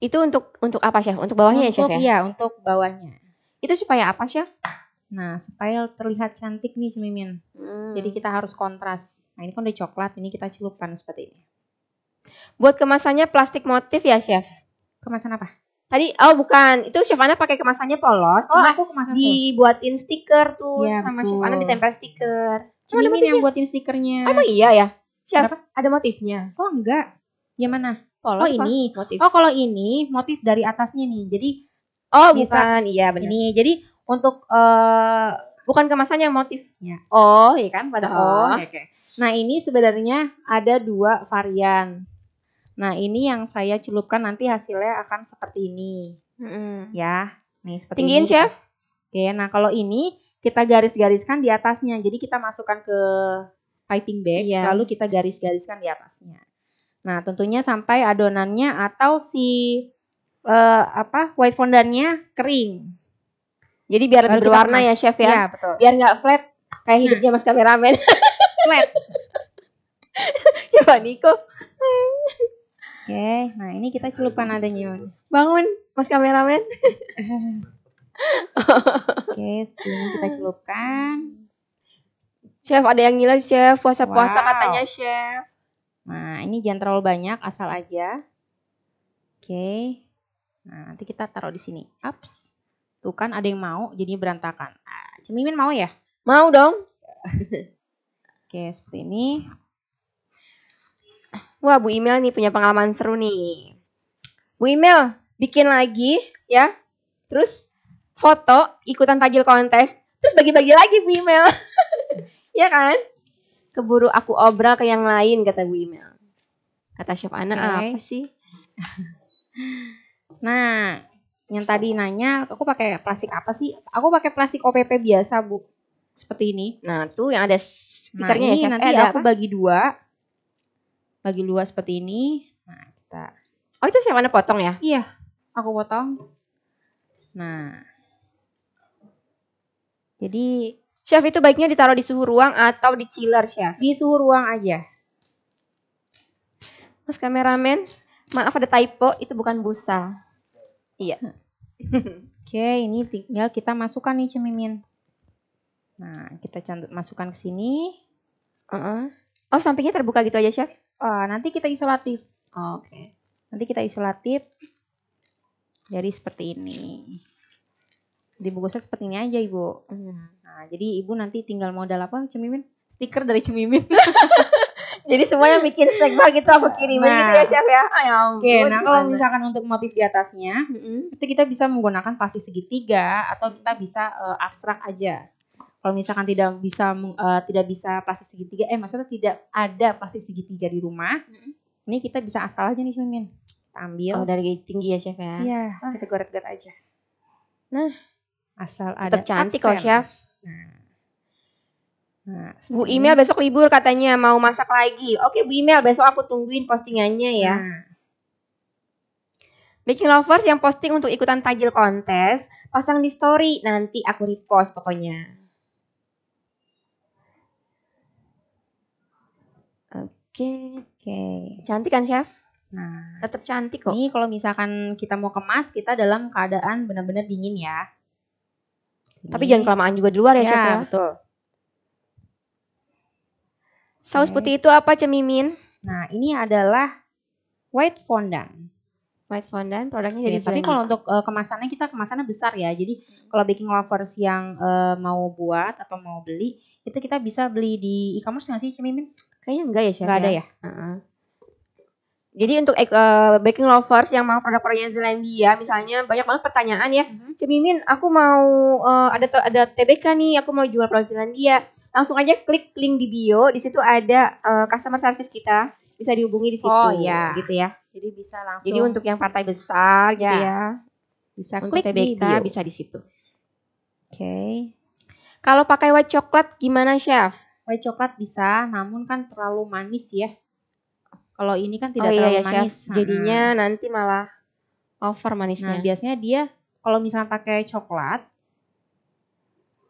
Itu untuk apa Chef? Untuk bawahnya ya Chef ya? Iya, untuk bawahnya. Itu supaya apa Chef? Nah, supaya terlihat cantik nih Cemimin. Jadi kita harus kontras. Nah, ini kan udah coklat, ini kita celupkan seperti ini. Buat kemasannya plastik motif ya Chef? Kemasan apa? Tadi, bukan. Itu Chef Ana pakai kemasannya polos. Aku kemasan dibuatin stiker tuh ya, sama Chef Ana ditempel stiker. Cemimin yang buatin stikernya. Emang iya ya? Chef, ada motifnya? Oh enggak. Yang mana? Polos ini motif. Oh kalau ini motif dari atasnya nih. Jadi bukan. Iya benar. Ini jadi untuk bukan kemasannya motifnya. Oh iya kan pada okay. Nah ini sebenarnya ada 2 varian. Nah ini yang saya celupkan nanti hasilnya akan seperti ini. Ya. Nih seperti tinggiin, ini. Chef. Oke, nah kalau ini kita garis-gariskan di atasnya. Jadi kita masukkan ke piping bag, lalu kita garis-gariskan di atasnya. Nah, tentunya sampai adonannya atau si white fondantnya kering. Jadi biar lebih berwarna ya, Chef ya. Iya, betul. Biar nggak flat kayak hidupnya Mas kameramen. Flat. Coba Niko. Oke, nah ini kita celupkan adanya. Bangun, Mas kameramen. Oke, sebelumnya kita celupkan. Chef, ada yang ngilas Chef, puasa-puasa katanya Chef. Nah, ini jangan terlalu banyak, asal aja. Oke. Nah, nanti kita taruh di sini. Ups. Tuh kan ada yang mau, jadi berantakan. Nah, Cemimin mau ya? Mau dong. Oke, seperti ini. Wah, Bu Imel nih punya pengalaman seru nih. Bu Imel, bikin lagi ya. Terus foto, ikutan tajil kontes. Terus bagi-bagi lagi Bu Imel. Ya kan? Keburu aku obral ke yang lain kata Bu Imel. Kata Chef Ana apa sih? Nah, yang tadi nanya aku pakai plastik apa sih? Aku pakai plastik OPP biasa Bu. Seperti ini. Nah tuh yang ada stikernya ya Chef. Nanti aku bagi 2. Bagi 2 seperti ini. Nah kita. Oh itu Chef Ana potong ya? Iya, aku potong. Nah. Jadi Chef itu baiknya ditaruh di suhu ruang atau di chiller Chef? Di suhu ruang aja. Mas kameramen, maaf ada typo, itu bukan busa. Iya. Oke, ini tinggal kita masukkan nih Cemimin. Nah, kita masukkan ke sini. Oh, sampingnya terbuka gitu aja, Chef? Nanti kita isolatif. Oke. Nanti kita isolatif. Jadi seperti ini. Dibungkusnya seperti ini aja, Ibu. Nah, jadi Ibu nanti tinggal modal apa, Cemimin? Stiker dari Cemimin. Jadi semua yang bikin snack bar gitu aku kirimin gitu ya, Chef ya. Oke, nah kalau misalkan untuk motif di atasnya, itu kita bisa menggunakan pasti segitiga atau kita bisa abstrak aja. Kalau misalkan tidak bisa plastik segitiga, maksudnya tidak ada plastik segitiga di rumah, ini kita bisa asal aja nih Cemimin. Ambil. Dari tinggi ya, Chef ya? Iya, kita goret-goret aja. Nah, asal ada cantik kok, Chef. Nah, Bu Email besok libur katanya mau masak lagi. Oke, Bu Email besok aku tungguin postingannya ya. Baking lovers yang posting untuk ikutan tajil kontes, pasang di story, nanti aku repost pokoknya. Oke. Cantik kan, Chef? Nah, tetap cantik kok. Ini kalau misalkan kita mau kemas, kita dalam keadaan benar-benar dingin ya. Tapi jangan kelamaan juga di luar ya, Chef ya. Betul. Saus putih itu apa, Cemimin? Nah, ini adalah white fondant. White fondant produknya jadi tapi kalau untuk kemasannya kita kemasannya besar ya. Jadi kalau baking lovers yang mau buat atau mau beli, itu kita bisa beli di e-commerce nggak sih, Cemimin? Kayaknya enggak ya, Chef. Nggak ada ya? Jadi untuk baking lovers yang mau produk-produknya Zealandia, misalnya banyak banget pertanyaan ya. Cemimin, aku mau ada TBK nih, aku mau jual produk Zealandia. Langsung aja klik link di bio, di situ ada customer service kita, bisa dihubungi di situ. Oh iya, gitu ya. Jadi bisa langsung. Jadi untuk yang partai besar gitu ya, bisa untuk klik TBK di bio. bisa di situ. Oke. Kalau pakai white coklat gimana, Chef? White coklat bisa, namun kan terlalu manis ya. Kalau ini kan tidak terlalu manis. Chef. Jadinya nanti malah over manisnya. Nah, biasanya dia kalau misalnya pakai coklat,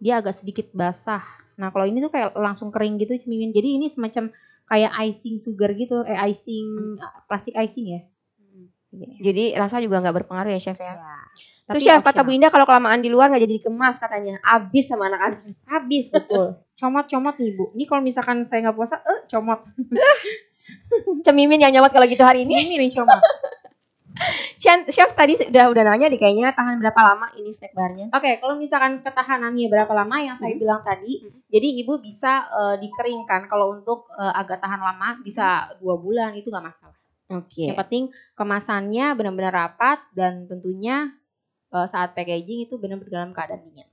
dia agak sedikit basah. Nah, kalau ini tuh kayak langsung kering gitu, Cemimin. Jadi ini semacam kayak icing sugar gitu, icing plastik icing ya. Jadi rasa juga nggak berpengaruh ya, Chef ya. Tuh, Tapi Chef, kata Bu Indah kalau kelamaan di luar nggak jadi dikemas katanya. Habis sama anak-anak. Habis, betul. Comot-comot nih, Bu. Ini kalau misalkan saya nggak puasa, comot. Cemimin yang nyomot kalau gitu hari ini. Cemimin yang comot. Chef tadi udah nanya nih kayaknya tahan berapa lama ini snack barnya. Oke, kalau misalkan ketahanannya berapa lama yang saya bilang tadi, jadi Ibu bisa dikeringkan. Kalau untuk agak tahan lama bisa 2 bulan, itu nggak masalah. Yang penting kemasannya benar-benar rapat dan tentunya saat packaging itu benar-benar dalam keadaan dingin.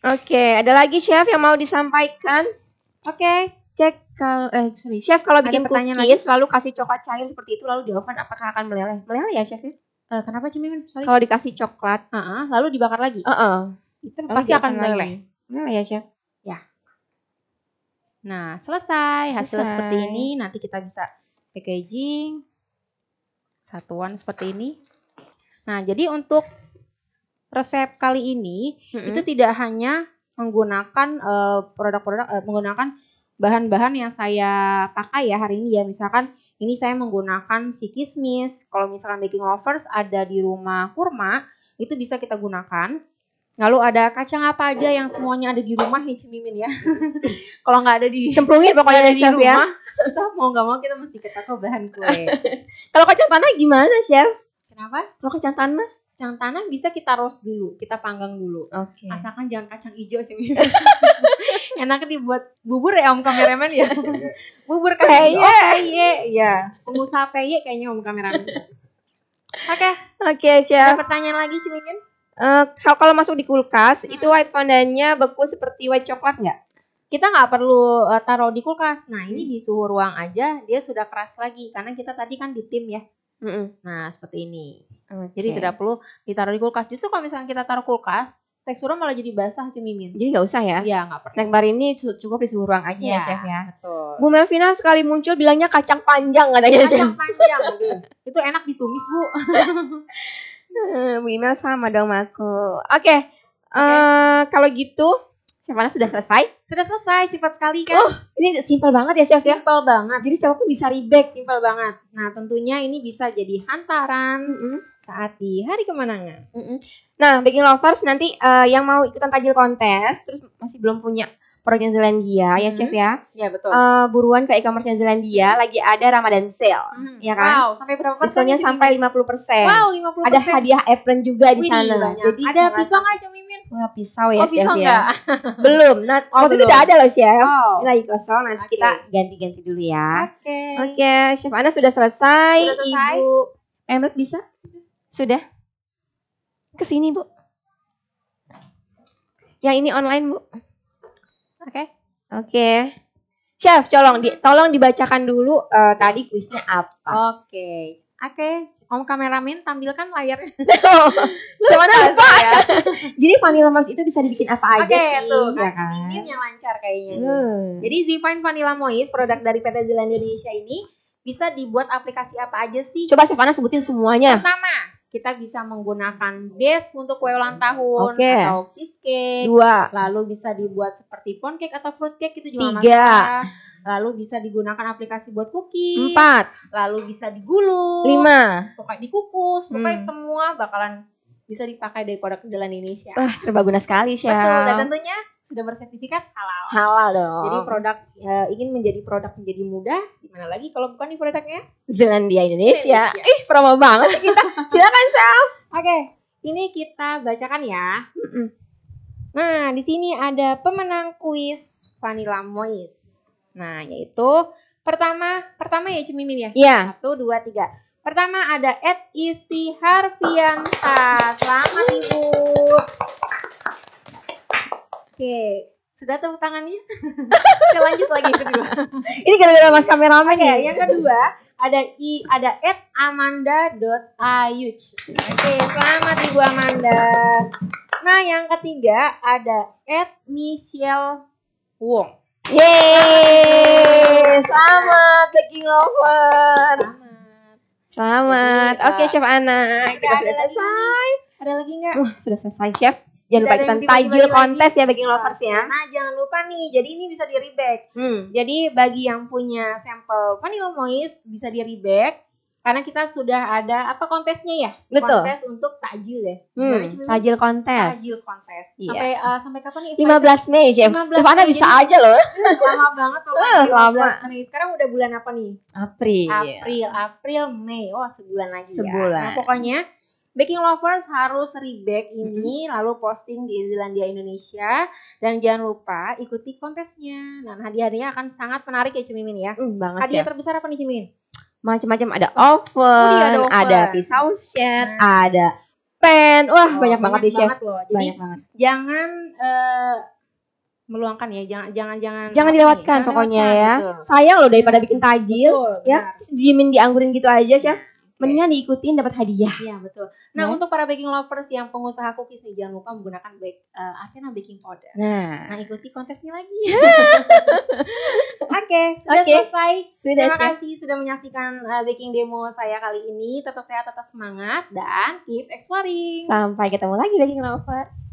Oke, ada lagi Chef yang mau disampaikan? Chef, kalau bikin cookies lalu kasih coklat cair seperti itu lalu di oven apakah akan meleleh? Meleleh ya, Chef ya? Kenapa, Cemimin? Kalau dikasih coklat, lalu dibakar lagi? Itu pasti akan meleleh. Meleleh ya, Chef? Ya. Nah, selesai. Hasilnya seperti ini. Nanti kita bisa packaging satuan seperti ini. Nah, jadi untuk resep kali ini itu tidak hanya menggunakan menggunakan bahan-bahan yang saya pakai ya hari ini ya. Misalkan ini saya menggunakan si kismis. Kalau misalkan baking lovers ada di rumah kurma, itu bisa kita gunakan. Lalu ada kacang apa aja yang semuanya ada di rumah ya, Cemimin ya. Kalau nggak ada di cemplungin pokoknya di rumah ya. Kita mau nggak mau kita mesti ke toko bahan kue. Kalau kacang tanah gimana, Chef? Kenapa? Kalau kacang tanah? Kacang tanah bisa kita roast dulu, kita panggang dulu. Asalkan jangan kacang hijau, Cemimin. Enaknya dibuat bubur ya Om kameramen ya. Bubur kacang peye ya. Pengusaha peye kayaknya Om kameramen. Oke, Chef. Ada pertanyaan lagi, Cemimin? Kalau masuk di kulkas, itu white fondantnya beku seperti white coklat nggak? Kita nggak perlu taruh di kulkas. Nah, ini di suhu ruang aja dia sudah keras lagi karena kita tadi kan di tim ya. Nah, seperti ini. Jadi tidak perlu ditaruh di kulkas. Justru kalau misalnya kita taruh kulkas, teksturnya malah jadi basah, Cemimin. Jadi nggak usah ya? Iya, nggak perlu. Snack bar ini cukup di suhu ruang aja ya, Chef ya. Betul. Bu Melvina sekali muncul bilangnya kacang panjang katanya, Chef. Kacang panjang, itu enak ditumis, Bu. Bu Email sama dong aku. Oke. Kalau gitu Chef Ana sudah selesai? Sudah selesai, cepat sekali kan? Oh, ini simpel banget ya Chef ya? Simpel banget. Jadi siapapun bisa rebake. Simpel banget. Nah, tentunya ini bisa jadi hantaran saat di hari kemenangan. Nah, baking lovers nanti yang mau ikutan tajil kontes, terus masih belum punya produknya Zealandia ya Chef ya? Ya betul. Buruan ke e-commerce Zealandia, lagi ada Ramadan sale, ya kan? Wow, sampai berapa persen? Diskonnya sampai 50%. Wow, 50%. Ada hadiah apron juga di sana. Banyak. Jadi ada pisau nggak Cak Mimin? Wah, pisau ya Chef pisau ya? Belum. Nah, waktu itu udah ada loh Chef. Ini lagi kosong, nanti kita ganti-ganti dulu ya. Oke, Chef Ana sudah selesai. Ibu Emret bisa? Sudah? Kesini Bu. Yang ini online Bu. Oke. Chef, tolong dibacakan dulu tadi kuisnya apa. Oke. Om kameramen tampilkan layarnya. Cuman lupa ya. Jadi Vanilla Moist itu bisa dibikin apa aja sih? Tuh, ya kan? Ini yang lancar kayaknya. Jadi Zifine Vanilla Moist, produk dari PT Zealandia Indonesia ini bisa dibuat aplikasi apa aja sih? Coba Chef Ana sebutin semuanya. Pertama, kita bisa menggunakan base untuk kue ulang tahun atau cheesecake. 2. Lalu bisa dibuat seperti pound cake atau fruit cake, itu juga 3. Lalu bisa digunakan aplikasi buat cookies. 4. Lalu bisa digulung. 5. Pokoknya dikukus. Pokoknya semua bakalan bisa dipakai dari produk Zealandia Indonesia. Wah, serbaguna sekali Chef. Betul, dan tentunya sudah bersertifikat halal. Halal dong. Jadi produk ingin menjadi produk menjadi mudah, gimana lagi kalau bukan di produknya Zealandia Indonesia. Promo banget kita. Silakan Chef. Oke, ini kita bacakan ya. Nah, di sini ada pemenang kuis Vanilla Moist. Nah, yaitu pertama ya Cik Mimin ya. Iya. 1, 2, 3. Pertama ada Isti Harfianta. Selamat Ibu. Oke, sudah tepuk tangannya? Kita lanjut lagi kedua. Ini gara-gara Mas kameramen ya. Yang kedua ada @amanda.ayuch. Oke, selamat Ibu Amanda. Nah, yang ketiga ada @michelle Wong. Yeay, selamat baking lover. Selamat. Oke, Chef Ana, kita sudah selesai. Ada lagi nggak? Sudah selesai Chef. Jangan lupa ikutan tajil kontes ya baking lovers ya. Nah, jangan lupa nih. Jadi ini bisa di rebake. Jadi bagi yang punya sampel Vanilla Moist bisa di rebake. Karena kita sudah ada kontesnya ya? Betul. Kontes untuk takjil ya. Tajil kontes. Iya. Sampai kapan nih? 15 Mei, Chef. Chef Ana bisa aja loh. Lama banget loh. Lama. Mei. Sekarang udah bulan apa nih? April, Mei. Oh, sebulan lagi ya. Nah, pokoknya baking lovers harus rebake ini lalu posting di Zealandia Indonesia dan jangan lupa ikuti kontesnya. Nah, hadiahnya akan sangat menarik ya Cimimin ya. Hadiah terbesar apa nih Cimimin? Macam-macam, ada oven, ada pisau set, ada pen. Wah, banyak banget nih Chef. Jadi banyak banget. Jangan meluangkan ya, jangan dilewatkan pokoknya ya. Betul. Sayang loh daripada bikin tajil ya, diemin dianggurin gitu aja Chef. Mendingan diikutin dapat hadiah. Iya, betul. Nah, untuk para baking lovers yang pengusaha cookies nih, jangan lupa menggunakan Athena baking powder. Nah, ikuti kontesnya lagi. Oke, sudah selesai. Terima kasih sudah menyaksikan baking demo saya kali ini. Tetap sehat, tetap semangat, dan keep exploring. Sampai ketemu lagi baking lovers.